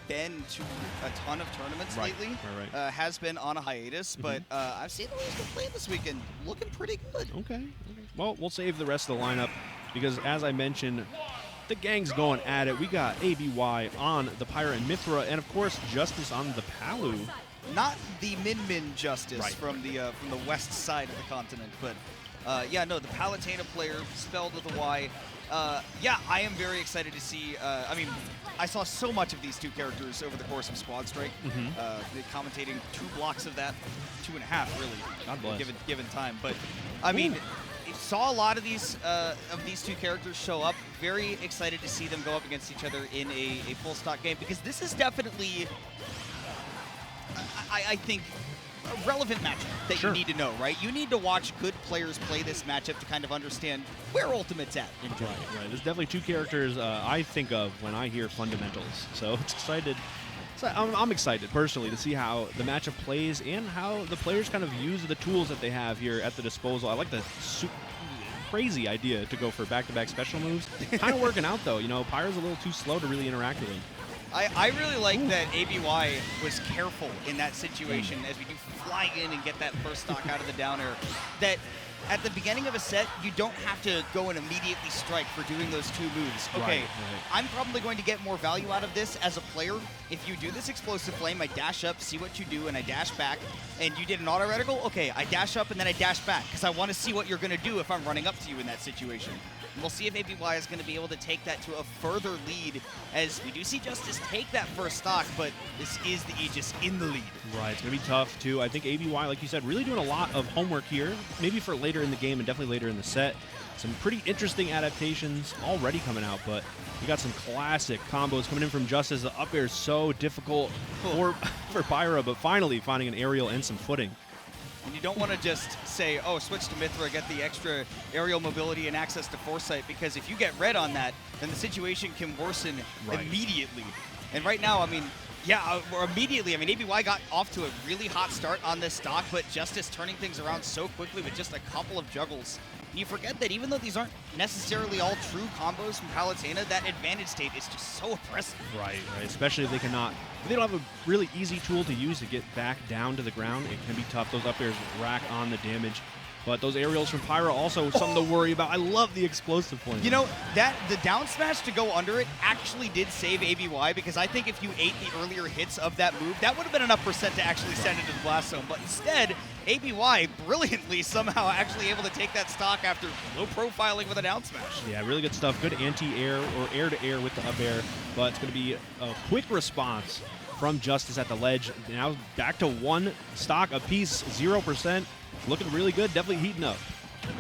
been to a ton of tournaments lately. Has been on a hiatus, but I've seen the way he's been playing this weekend. Looking pretty good. Okay. Well, we'll save the rest of the lineup because, as I mentioned, the gang's going at it. We got ABY on the Pyra and Mythra, and of course, Justyce on the Palu. Not the Min Justyce from the west side of the continent, but yeah, no, the Palutena player spelled with a Y. Yeah, I am very excited to see. I mean, I saw so much of these two characters over the course of Squad Strike. Commentating 2 blocks of that, 2.5 really. God bless. Given time, but I mean, saw a lot of these two characters show up. Very excited to see them go up against each other in a full stock game, because this is definitely, I think, a relevant matchup that you need to know, right? You need to watch good players play this matchup to kind of understand where Ultimate's at in general. Right. There's definitely 2 characters I think of when I hear fundamentals. So it's excited. So I'm excited personally to see how the matchup plays and how the players kind of use the tools that they have here at the disposal. I like the crazy idea to go for back-to-back special moves. Kind of working out though. You know, Pyra's a little too slow to really interact with him. I really like that ABY was careful in that situation as we do fly in and get that first stock out of the down air. That at the beginning of a set, you don't have to go and immediately strike for doing those 2 moves. Okay, I'm probably going to get more value out of this as a player. If you do this explosive flame, I dash up, see what you do, and I dash back. And you did an auto reticle, okay, I dash up and then I dash back, because I want to see what you're going to do if I'm running up to you in that situation. And we'll see if ABY is going to be able to take that to a further lead, as we do see Justyce take that first stock, but this is the Aegis in the lead. Right, it's going to be tough, too. I think ABY, like you said, really doing a lot of homework here, maybe for later in the game and definitely later in the set. Some pretty interesting adaptations already coming out, but we got some classic combos coming in from Justyce. The up air is so difficult for Pyra, but finally finding an aerial and some footing. And you don't want to just say, oh, switch to Mythra, get the extra aerial mobility and access to foresight, because if you get red on that, then the situation can worsen immediately. And right now, I mean, yeah, immediately. I mean, ABY got off to a really hot start on this stock, but Justyce turning things around so quickly with just a couple of juggles. And you forget that even though these aren't necessarily all true combos from Palutena, that advantage state is just so oppressive. Right. Especially if they cannot, if they don't have a really easy tool to use to get back down to the ground, it can be tough. Those up airs rack on the damage. But those aerials from Pyra also something to worry about. I love the explosive flame. You know, the down smash to go under it actually did save ABY, because I think if you ate the earlier hits of that move, that would have been enough percent to actually send it to the blast zone. But instead, ABY brilliantly somehow actually able to take that stock after low profiling with a down smash. Yeah, really good stuff. Good anti-air or air-to-air with the up air. But it's going to be a quick response from Justyce at the ledge. Now back to 1 stock apiece, 0%. Looking really good, definitely heating up.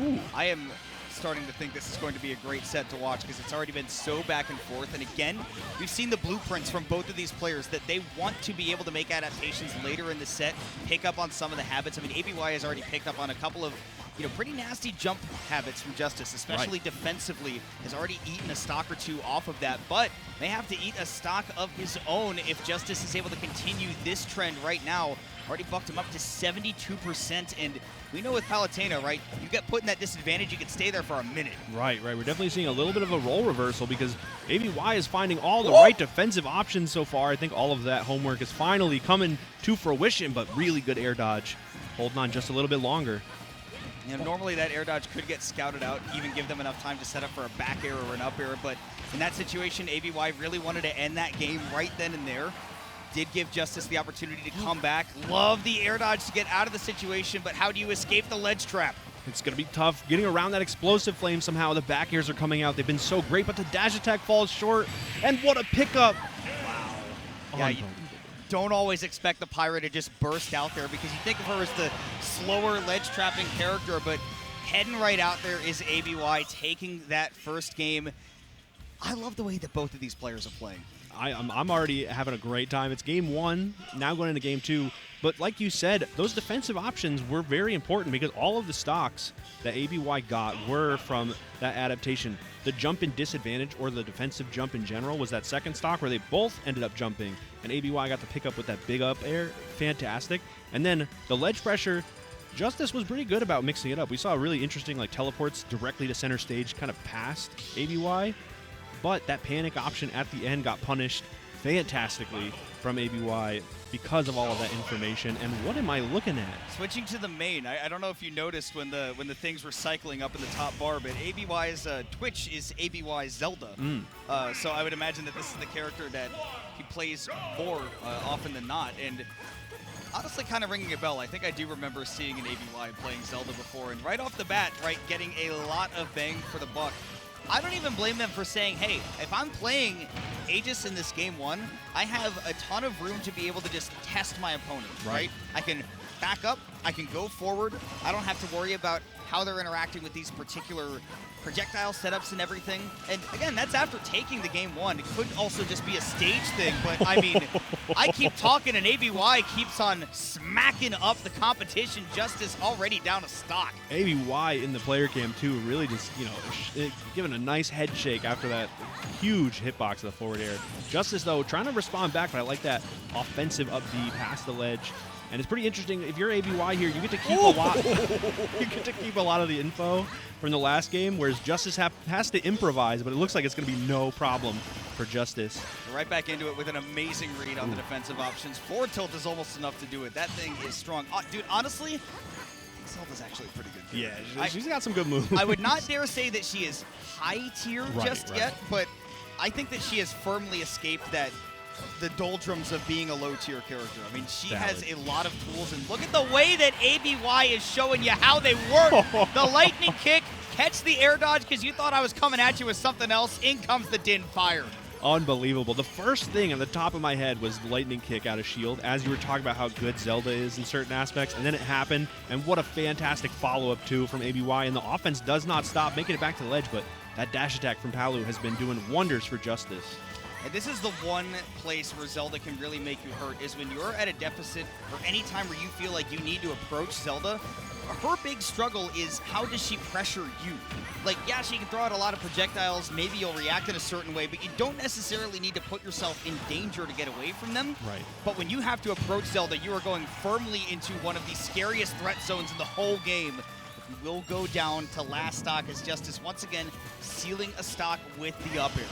Ooh, I am starting to think this is going to be a great set to watch, because it's already been so back and forth. And again, we've seen the blueprints from both of these players that they want to be able to make adaptations later in the set, pick up on some of the habits. I mean, ABY has already picked up on a couple of, you know, pretty nasty jump habits from Justyce, especially defensively. Has already eaten a stock or 2 off of that, but may have to eat a stock of his own if Justyce is able to continue this trend right now. Already bucked him up to 72%, and we know with Palutena, right, you get put in that disadvantage, you can stay there for a minute. Right. We're definitely seeing a little bit of a role reversal, because ABY is finding all the right defensive options so far. I think all of that homework is finally coming to fruition, but really good air dodge. Holding on just a little bit longer. You know, normally that air dodge could get scouted out, even give them enough time to set up for a back air or an up air, but in that situation, ABY really wanted to end that game right then and there. Did give Justyce the opportunity to come back. Love the air dodge to get out of the situation, but how do you escape the ledge trap? It's going to be tough getting around that explosive flame somehow. The back airs are coming out. They've been so great, but the dash attack falls short. And what a pickup. Wow. Yeah, you don't always expect the Pyra to just burst out there, because you think of her as the slower ledge trapping character, but heading right out there is ABY taking that first game. I love the way that both of these players are playing. I'm already having a great time. It's game 1, now going into game 2. But like you said, those defensive options were very important, because all of the stocks that ABY got were from that adaptation. The jump in disadvantage, or the defensive jump in general, was that second stock where they both ended up jumping. And ABY got to pick up with that big up air. Fantastic. And then the ledge pressure, Justyce was pretty good about mixing it up. We saw really interesting teleports directly to center stage, kind of past ABY. But that panic option at the end got punished. fantastically from ABY because of all of that information. And what am I looking at? Switching to the main, I don't know if you noticed when the things were cycling up in the top bar, but ABY's Twitch is ABY Zelda. So I would imagine that this is the character that he plays more often than not. And honestly, kind of ringing a bell. I think I do remember seeing an ABY playing Zelda before, and right off the bat, right, getting a lot of bang for the buck. I don't even blame them for saying, hey, if I'm playing Aegis in this game 1, I have a ton of room to be able to just test my opponent, right? I can back up, I can go forward, I don't have to worry about how they're interacting with these particular projectile setups and everything. And again, that's after taking the game 1. It could also just be a stage thing, but I mean, I keep talking and ABY keeps on smacking up the competition. Justyce already down a stock. ABY in the player cam too, really just, you know, giving a nice head shake after that huge hitbox of the forward air. Justyce though, trying to respond back, but I like that offensive up B past the ledge. And it's pretty interesting. If you're ABY here, you get to keep a lot. You get to keep a lot of the info from the last game, whereas Justyce has to improvise. But it looks like it's going to be no problem for Justyce. Right back into it with an amazing read on the defensive options. Forward tilt is almost enough to do it. That thing is strong, dude. Honestly, Zelda's actually pretty good. Yeah, she's got some good moves. I would not dare say that she is high tier just yet, but I think that she has firmly escaped the doldrums of being a low-tier character. I mean, she has a lot of tools, and look at the way that ABY is showing you how they work. The lightning kick, catch the air dodge because you thought I was coming at you with something else. In comes the Din fire. Unbelievable. The first thing on the top of my head was the lightning kick out of shield as you were talking about how good Zelda is in certain aspects, and then it happened, and what a fantastic follow-up too from ABY, and the offense does not stop, making it back to the ledge, but that dash attack from Palu has been doing wonders for Justyce. And this is the one place where Zelda can really make you hurt, is when you're at a deficit or any time where you feel like you need to approach Zelda. Her big struggle is how does she pressure you? Like, yeah, she can throw out a lot of projectiles, maybe you'll react in a certain way, but you don't necessarily need to put yourself in danger to get away from them. Right. But when you have to approach Zelda, you are going firmly into one of the scariest threat zones in the whole game. We will go down to last stock as Justyce once again sealing a stock with the up air.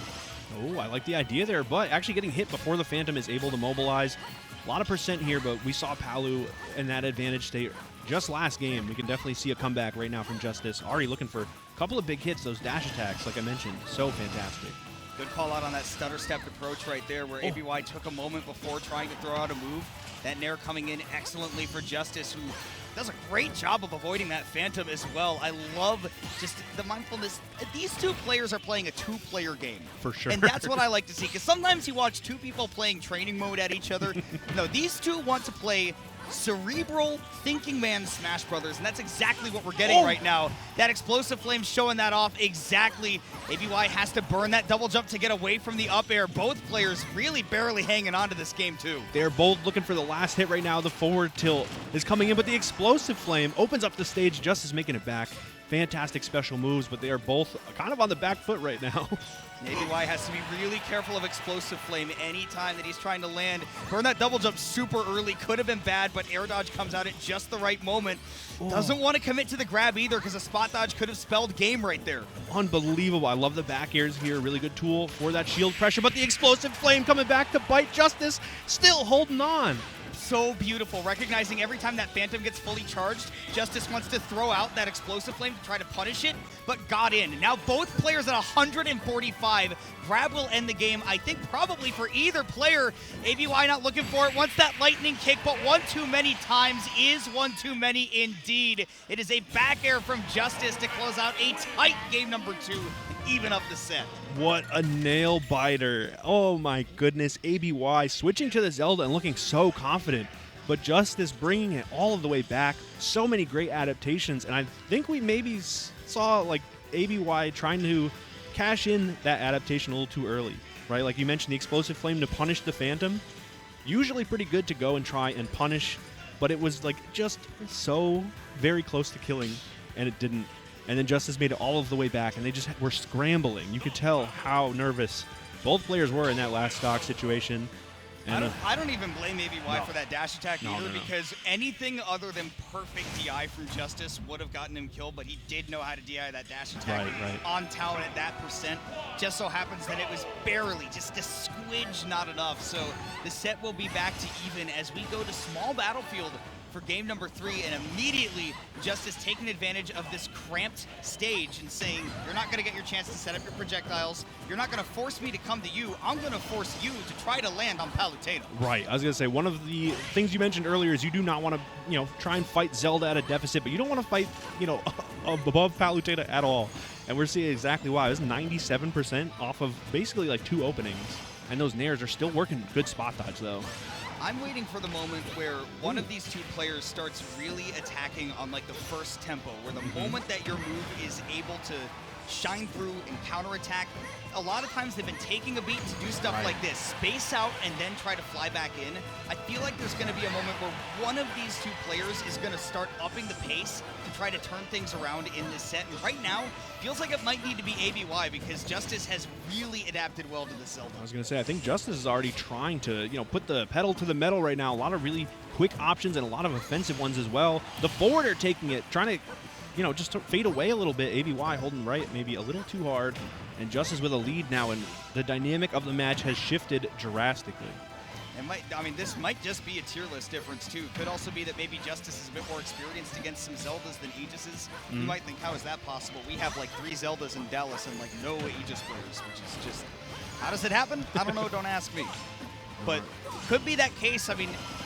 Oh, I like the idea there, but actually getting hit before the Phantom is able to mobilize. A lot of percent here, but we saw Palu in that advantage state just last game. We can definitely see a comeback right now from Justyce. Already looking for a couple of big hits, those dash attacks, like I mentioned. So fantastic. Good call out on that stutter stepped approach right there where ABY took a moment before trying to throw out a move. That nair coming in excellently for Justyce, who does a great job of avoiding that Phantom as well. I love just the mindfulness. These two players are playing a two-player game. For sure. And that's what I like to see, because sometimes you watch two people playing training mode at each other. No, these two want to play cerebral thinking man Smash Brothers, and that's exactly what we're getting right now. That explosive flame showing that off exactly. ABY has to burn that double jump to get away from the up air. Both players really barely hanging on to this game too. They're both looking for the last hit right now. The forward tilt is coming in, but the explosive flame opens up the stage. Justyce making it back. Fantastic special moves, but they are both kind of on the back foot right now. ABY has to be really careful of explosive flame anytime that he's trying to land. Burn that double jump super early, could have been bad, but air dodge comes out at just the right moment. Doesn't want to commit to the grab either, because a spot dodge could have spelled game right there. Unbelievable. I love the back airs here. Really good tool for that shield pressure, but the explosive flame coming back to bite Justyce, still holding on. So beautiful, recognizing every time that Phantom gets fully charged, Justyce wants to throw out that explosive flame to try to punish it, but got in. Now both players at 145. Grab will end the game, I think probably for either player. ABY not looking for it, wants that lightning kick, but one too many times is one too many indeed. It is a back air from Justyce to close out a tight game number 2, even up the set. What a nail biter. Oh my goodness. ABY switching to the Zelda and looking so confident, but Justyce bringing it all of the way back. So many great adaptations, and I think we maybe saw like ABY trying to cash in that adaptation a little too early, right? Like you mentioned, the explosive flame to punish the Phantom. Usually pretty good to go and try and punish, but it was like just so very close to killing, and it didn't. And then Justyce made it all of the way back, and they just were scrambling. You could tell how nervous both players were in that last stock situation. And I don't even blame ABY for that dash attack either, because anything other than perfect DI from Justyce would have gotten him killed, but he did know how to DI that dash attack on talent at that percent. Just so happens that it was barely, just a twidge not enough. So the set will be back to even as we go to small battlefield for game number 3, and immediately Justyce taking advantage of this cramped stage and saying, you're not going to get your chance to set up your projectiles. You're not going to force me to come to you. I'm going to force you to try to land on Palutena. Right. I was going to say, one of the things you mentioned earlier is you do not want to, try and fight Zelda at a deficit, but you don't want to fight, above Palutena at all. And we're seeing exactly why. It's 97% off of basically like 2 openings. And those nairs are still working good spot dodge, though. I'm waiting for the moment where one of these 2 players starts really attacking on like the first tempo, where the moment that your move is able to shine through and counterattack. A lot of times they've been taking a beat to do stuff like this, space out and then try to fly back in. I feel like there's going to be a moment where one of these 2 players is going to start upping the pace to try to turn things around in this set. And right now, feels like it might need to be ABY because Justyce has really adapted well to the Zelda. I was going to say, I think Justyce is already trying to, put the pedal to the metal right now. A lot of really quick options and a lot of offensive ones as well. The forwarder taking it, trying to just to fade away a little bit. ABY holding right, maybe a little too hard. And Justyce with a lead now, and the dynamic of the match has shifted drastically. This might just be a tier list difference, too. Could also be that maybe Justyce is a bit more experienced against some Zeldas than Aegis is. You might think, how is that possible? We have like 3 Zeldas in Dallas and like no Aegis players, which is just, how does it happen? I don't know, don't ask me. But could be that case.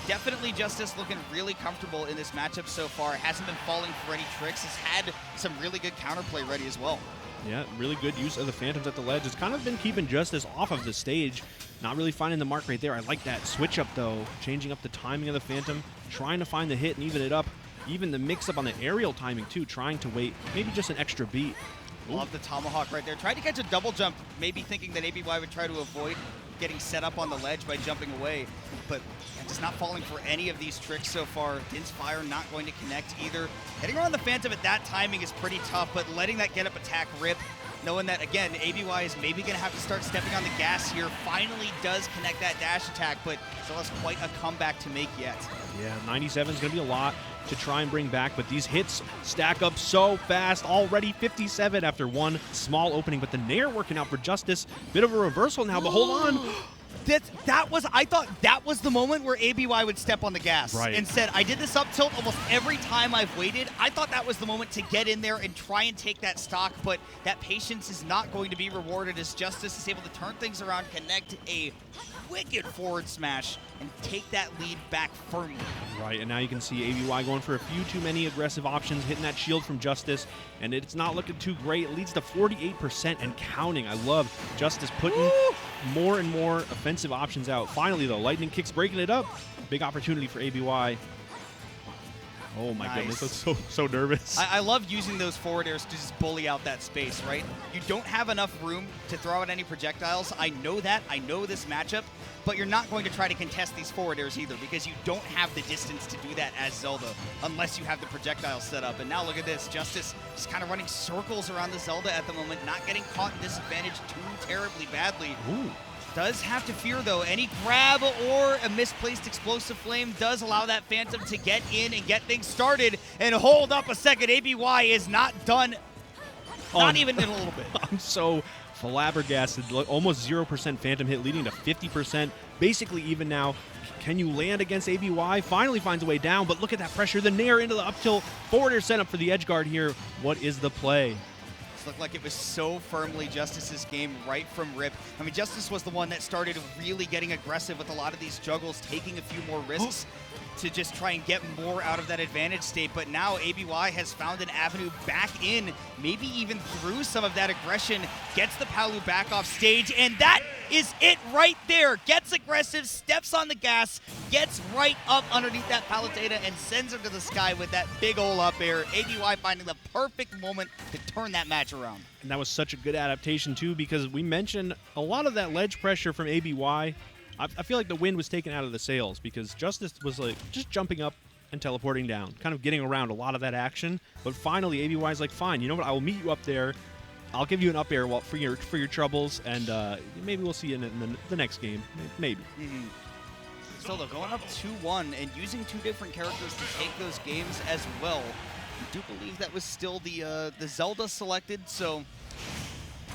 Definitely Justyce looking really comfortable in this matchup so far. Hasn't been falling for any tricks. Has had some really good counterplay ready as well. Yeah, really good use of the Phantoms at the ledge. It's kind of been keeping Justyce off of the stage. Not really finding the mark right there. I like that switch up, though. Changing up the timing of the Phantom. Trying to find the hit and even it up. Even the mix-up on the aerial timing, too. Trying to wait maybe just an extra beat. Love the tomahawk right there. Tried to catch a double jump, maybe thinking that ABY would try to avoid getting set up on the ledge by jumping away, but just not falling for any of these tricks so far. Din's Fire not going to connect either. Hitting around the Phantom at that timing is pretty tough, but letting that get up attack rip, knowing that, again, ABY is maybe going to have to start stepping on the gas here. Finally does connect that dash attack, but still has quite a comeback to make yet. Yeah, 97 is going to be a lot to try and bring back, but these hits stack up so fast. Already 57 after one small opening, but the nair working out for Justyce. Bit of a reversal now, but hold on. I thought that was the moment where ABY would step on the gas and said, I did this up tilt almost every time I've waited. I thought that was the moment to get in there and try and take that stock, but that patience is not going to be rewarded as Justyce is able to turn things around, connect a wicked forward smash, and take that lead back firmly. Right, and now you can see ABY going for a few too many aggressive options, hitting that shield from Justyce, and it's not looking too great. It leads to 48% and counting. I love Justyce putting more and more offensive options out. Finally, though, lightning kicks breaking it up. Big opportunity for ABY. Oh my goodness, that's so nervous. I love using those forward airs to just bully out that space, right? You don't have enough room to throw out any projectiles. I know that. I know this matchup. But you're not going to try to contest these forward airs either because you don't have the distance to do that as Zelda unless you have the projectiles set up. And now look at this. Justyce is kind of running circles around the Zelda at the moment, not getting caught in disadvantage too terribly badly. Ooh. Does have to fear, though. Any grab or a misplaced explosive flame does allow that Phantom to get in and get things started. And hold up a second. ABY is not done. Not even in a little bit. I'm so flabbergasted. Almost 0% Phantom hit, leading to 50%. Basically even now. Can you land against ABY? Finally finds a way down, but look at that pressure. The nair into the up tilt. Forward air set up for the edge guard here. What is the play? Looked like it was so firmly Justyce's game right from rip. Justyce was the one that started really getting aggressive with a lot of these juggles, taking a few more risks to just try and get more out of that advantage state. But now ABY has found an avenue back in, maybe even through some of that aggression, gets the Palu back off stage, and that is it right there. Gets aggressive, steps on the gas, gets right up underneath that Palutena and sends him to the sky with that big ol' up air. ABY finding the perfect moment to turn that match around. And that was such a good adaptation, too, because we mentioned a lot of that ledge pressure from ABY. I feel like the wind was taken out of the sails because Justyce was like just jumping up and teleporting down, kind of getting around a lot of that action. But finally, ABY's like, fine, you know what? I will meet you up there. I'll give you an up air for your troubles, and maybe we'll see you in the next game. Maybe. Still, though, going up 2-1 and using 2 different characters to take those games as well. I do believe that was still the Zelda selected, so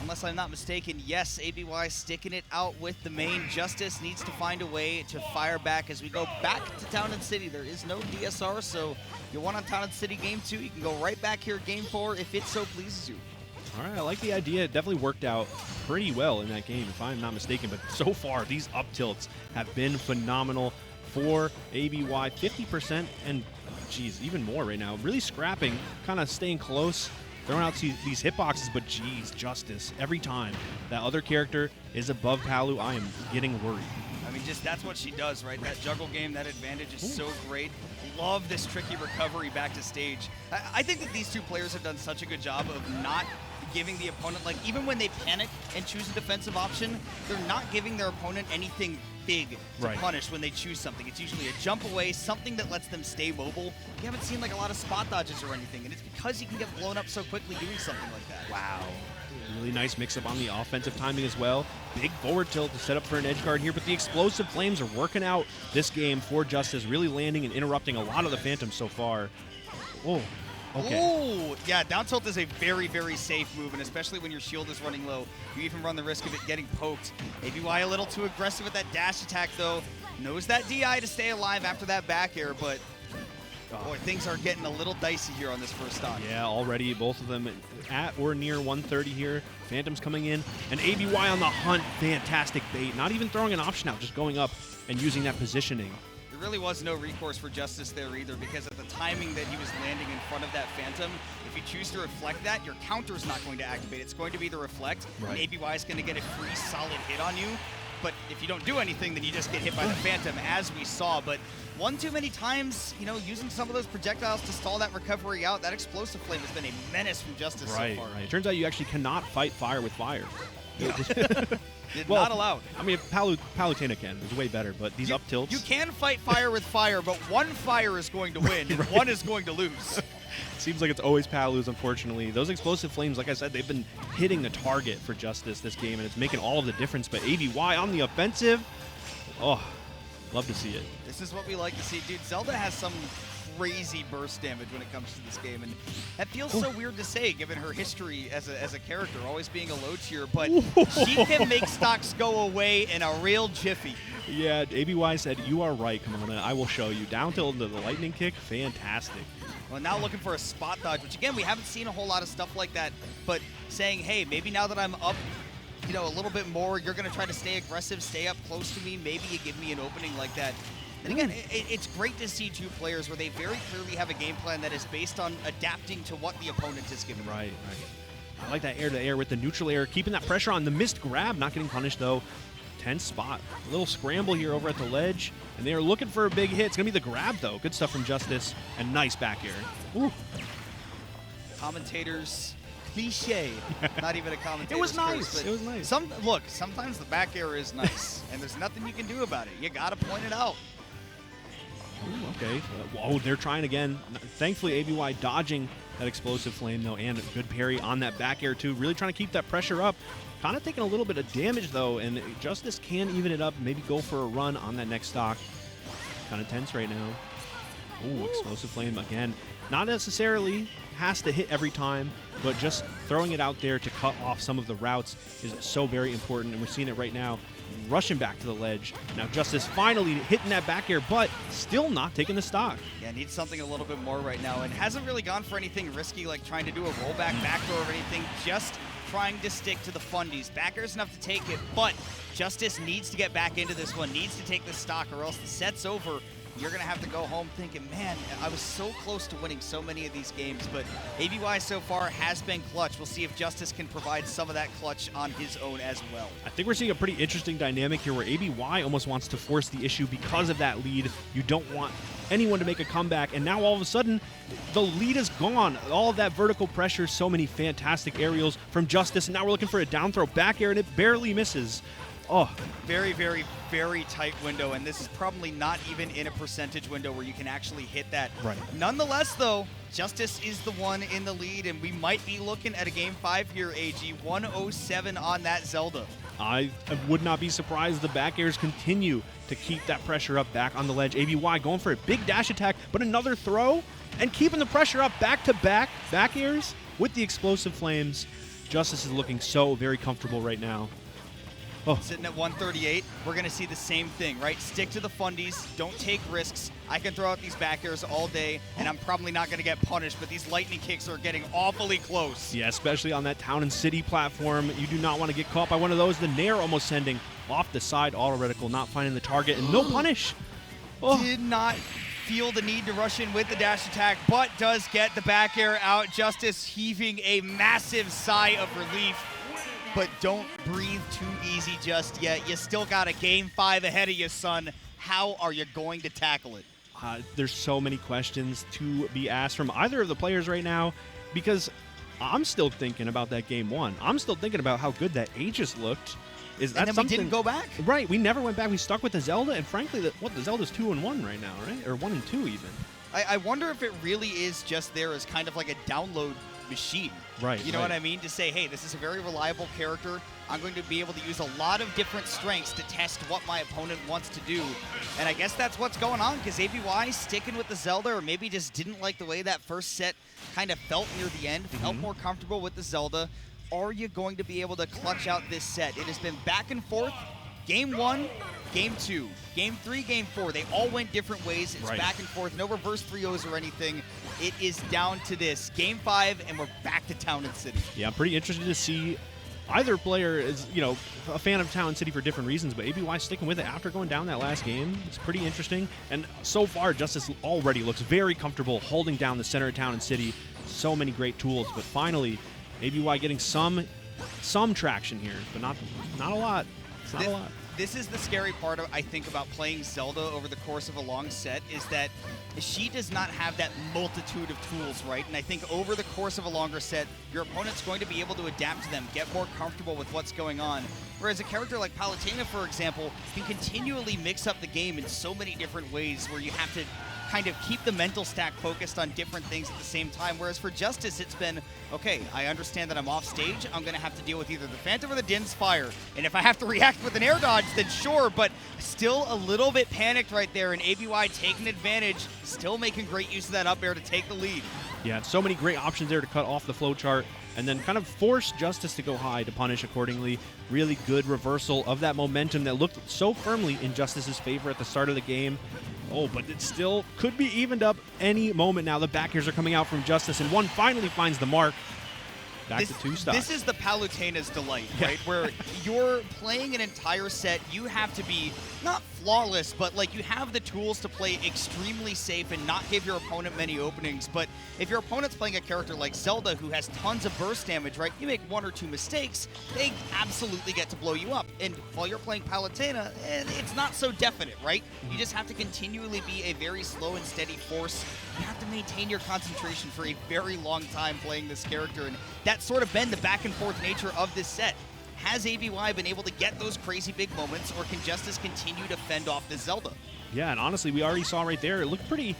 unless I'm not mistaken, yes, ABY sticking it out with the main. Justyce needs to find a way to fire back as we go back to Town and City. There is no DSR, so you won on Town and City Game 2. You can go right back here Game 4 if it so pleases you. All right, I like the idea. It definitely worked out pretty well in that game, if I'm not mistaken. But so far, these up tilts have been phenomenal for ABY. 50% and, geez, even more right now. Really scrapping, kind of staying close, throwing out these hitboxes. But, geez, Justyce, every time that other character is above Palu, I am getting worried. I mean, just that's what she does, right? That juggle game, that advantage is so great. Love this tricky recovery back to stage. I think that these two players have done such a good job of not giving the opponent, like, even when they panic and choose a defensive option, they're not giving their opponent anything big to punish when they choose something. It's usually a jump away, something that lets them stay mobile. You haven't seen like a lot of spot dodges or anything, and it's because you can get blown up so quickly doing something like that. Wow. Really nice mix-up on the offensive timing as well. Big forward tilt to set up for an edge guard here, but the explosive flames are working out this game for Justyce, really landing and interrupting a lot of the Phantoms so far. Oh, okay. Oh, yeah, down tilt is a very, very safe move, and especially when your shield is running low, you even run the risk of it getting poked. ABY a little too aggressive with that dash attack, though. Knows that DI to stay alive after that back air, but boy, things are getting a little dicey here on this first stock. Yeah, already both of them at or near 130 here. Phantoms coming in, and ABY on the hunt. Fantastic bait. Not even throwing an option out, just going up and using that positioning. There really was no recourse for Justyce there either, because at the timing that he was landing in front of that Phantom, if you choose to reflect that, your counter's not going to activate. It's going to be the reflect, and ABY is going to get a free solid hit on you. But if you don't do anything, then you just get hit by the Phantom, as we saw. But one too many times, you know, using some of those projectiles to stall that recovery out, that explosive flame has been a menace from Justyce so far. Right. It turns out you actually cannot fight fire with fire. Not allowed. I mean, Palutena can. It's way better, but these up tilts. You can fight fire with fire, but one fire is going to win, and one is going to lose. Seems like it's always Palu's, unfortunately. Those explosive flames, like I said, they've been hitting the target for Justyce this game, and it's making all of the difference. But ABY on the offensive, oh, love to see it. This is what we like to see. Dude, Zelda has some crazy burst damage when it comes to this game, and that feels so weird to say given her history as a character, always being a low tier, but she can make stocks go away in a real jiffy. Yeah, ABY said, you are right, Kamona. I will show you. Down tilt into the lightning kick, fantastic. Well, now looking for a spot dodge, which again, we haven't seen a whole lot of stuff like that, but saying, hey, maybe now that I'm up, you know, a little bit more, you're going to try to stay aggressive, stay up close to me, maybe you give me an opening like that. And again, it's great to see two players where they very clearly have a game plan that is based on adapting to what the opponent is giving. Right. I like that air-to-air with the neutral air, keeping that pressure on. The missed grab, not getting punished, though. Tense spot. A little scramble here over at the ledge, and they are looking for a big hit. It's going to be the grab, though. Good stuff from Justyce, and nice back air. Ooh. Commentators cliche. Not even a commentator. It was nice. It was nice. Look, sometimes the back air is nice, and there's nothing you can do about it. You got to point it out. Ooh, okay. Whoa, they're trying again. Thankfully, ABY dodging that explosive flame, though, and a good parry on that back air, too. Really trying to keep that pressure up. Kind of taking a little bit of damage, though, and Justyce can even it up, maybe go for a run on that next stock. Kind of tense right now. Ooh, explosive flame again. Not necessarily has to hit every time, but just throwing it out there to cut off some of the routes is so very important, and we're seeing it right now. Rushing back to the ledge. Now Justyce finally hitting that back air, but still not taking the stock. Yeah, needs something a little bit more right now, and hasn't really gone for anything risky like trying to do a rollback backdoor or anything, just trying to stick to the fundies. Back air's enough to take it, but Justyce needs to get back into this one, needs to take the stock, or else the set's over. You're going to have to go home thinking, man, I was so close to winning so many of these games, but ABY so far has been clutch. We'll see if Justyce can provide some of that clutch on his own as well. I think we're seeing a pretty interesting dynamic here where ABY almost wants to force the issue because of that lead. You don't want anyone to make a comeback, and now all of a sudden, the lead is gone. All of that vertical pressure, so many fantastic aerials from Justyce, and now we're looking for a down throw back air, and it barely misses. Oh, very, very, very tight window, and this is probably not even in a percentage window where you can actually hit that. Right. Nonetheless, though, Justyce is the one in the lead, and we might be looking at a Game 5 here, AG. 107 on that Zelda. I would not be surprised the back airs continue to keep that pressure up back on the ledge. ABY going for a big dash attack, but another throw, and keeping the pressure up back-to-back back airs with the explosive flames. Justyce is looking so very comfortable right now. Oh. Sitting at 138, we're going to see the same thing, right? Stick to the fundies, don't take risks. I can throw out these back airs all day, and I'm probably not going to get punished, but these lightning kicks are getting awfully close. Yeah, especially on that Town and City platform. You do not want to get caught by one of those. The Nair almost sending off the side auto reticle, not finding the target, and no punish. Oh. Did not feel the need to rush in with the dash attack, but does get the back air out. Justyce heaving a massive sigh of relief. But don't breathe too easy just yet. You still got a game 5 ahead of you, son. How are you going to tackle it? There's so many questions to be asked from either of the players right now, because I'm still thinking about that game 1. I'm still thinking about how good that Aegis looked. And then we didn't go back? Right, we never went back. We stuck with the Zelda, and frankly, the Zelda's 2-1 right now, right? Or 1-2 even. I wonder if it really is just there as kind of like a download machine. Right. You know what I mean? To say, hey, this is a very reliable character. I'm going to be able to use a lot of different strengths to test what my opponent wants to do. And I guess that's what's going on, because ABY sticking with the Zelda, or maybe just didn't like the way that first set kind of felt near the end, felt more comfortable with the Zelda. Are you going to be able to clutch out this set? It has been back and forth. Game 1, Game 2, Game 3, Game 4. They all went different ways. It's back and forth. No reverse 3-0s or anything. It is down to this. Game 5, and we're back to Town and City. Yeah, I'm pretty interested to see. Either player is, a fan of Town and City for different reasons, but ABY sticking with it after going down that last game. It's pretty interesting. And so far, Justyce already looks very comfortable holding down the center of Town and City. So many great tools, but finally, ABY getting some traction here, but not a lot. It's not a lot. This is the scary part, I think, about playing Zelda over the course of a long set, is that she does not have that multitude of tools, right? And I think over the course of a longer set, your opponent's going to be able to adapt to them, get more comfortable with what's going on. Whereas a character like Palutena, for example, can continually mix up the game in so many different ways where you have to kind of keep the mental stack focused on different things at the same time. Whereas for Justyce, it's been, okay, I understand that I'm off stage. I'm going to have to deal with either the Phantom or the Din's Fire. And if I have to react with an air dodge, then sure, but still a little bit panicked right there. And ABY taking advantage, still making great use of that up air to take the lead. Yeah, so many great options there to cut off the flowchart and then kind of force Justyce to go high to punish accordingly. Really good reversal of that momentum that looked so firmly in Justyce's favor at the start of the game. Oh, but it still could be evened up any moment now. The back airs are coming out from Justyce, and one finally finds the mark. Back to 2 stocks. This is the Palutena's delight, right? Where you're playing an entire set, you have to be not flawless, but like you have the tools to play extremely safe and not give your opponent many openings. But if your opponent's playing a character like Zelda who has tons of burst damage, right? You make 1 or 2 mistakes, they absolutely get to blow you up. And while you're playing Palutena, it's not so definite, right? You just have to continually be a very slow and steady force. You have to maintain your concentration for a very long time playing this character, and that's sort of been the back and forth nature of this set. Has ABY been able to get those crazy big moments, or can Justyce continue to fend off this Zelda? Yeah, and honestly, we already saw right there, it looked pretty,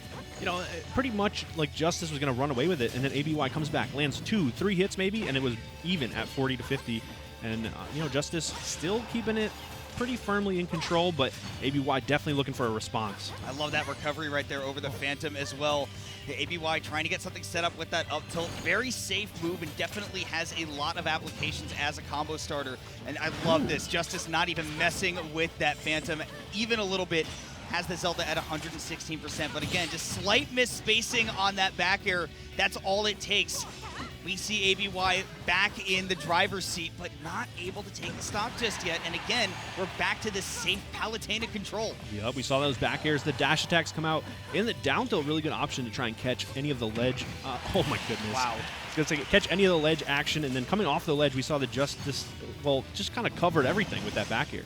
pretty much like Justyce was going to run away with it, and then ABY comes back, lands 2, 3 hits maybe, and it was even at 40-50. And, Justyce still keeping it pretty firmly in control, but ABY definitely looking for a response. I love that recovery right there over the Phantom as well. The ABY trying to get something set up with that up tilt. Very safe move and definitely has a lot of applications as a combo starter. And I love this. Justyce not even messing with that Phantom even a little bit. Has the Zelda at 116%. But again, just slight misspacing on that back air. That's all it takes. We see ABY back in the driver's seat, but not able to take the stock just yet. And again, we're back to this safe Palutena control. Yep, we saw those back airs. The dash attacks come out. In the down tilt, really good option to try and catch any of the ledge. Oh my goodness. Wow. I was going to say, catch any of the ledge action, and then coming off the ledge, we saw the Justyce, just kind of covered everything with that back air.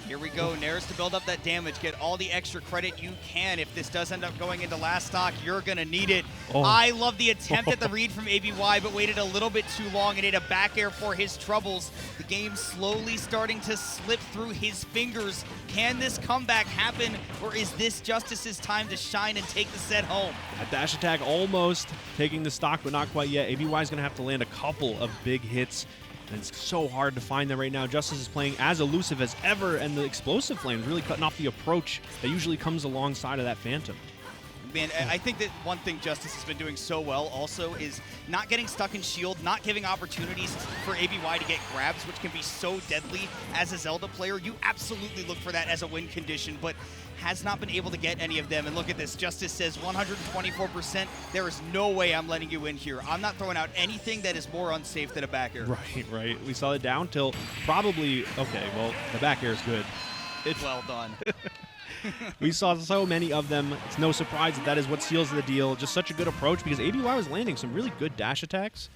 Here we go, Nairs to build up that damage. Get all the extra credit you can. If this does end up going into last stock, you're going to need it. Oh. I love the attempt at the read from ABY, but waited a little bit too long and ate a back air for his troubles. The game slowly starting to slip through his fingers. Can this comeback happen, or is this Justyce's time to shine and take the set home? A dash attack almost taking the stock, but not quite yet. ABY is going to have to land a couple of big hits. And it's so hard to find them right now. Justyce is playing as elusive as ever, and the explosive flame is really cutting off the approach that usually comes alongside of that Phantom. Man, I think that one thing Justyce has been doing so well also is not getting stuck in shield, not giving opportunities for ABY to get grabs, which can be so deadly as a Zelda player. You absolutely look for that as a win condition, but has not been able to get any of them. And look at this, Justyce says 124%. There is no way I'm letting you in here. I'm not throwing out anything that is more unsafe than a back air. Right. We saw the down tilt. Probably, okay, well, the back air is good. It's well done. We saw so many of them. It's no surprise that that is what seals the deal. Just such a good approach because ABY was landing some really good dash attacks.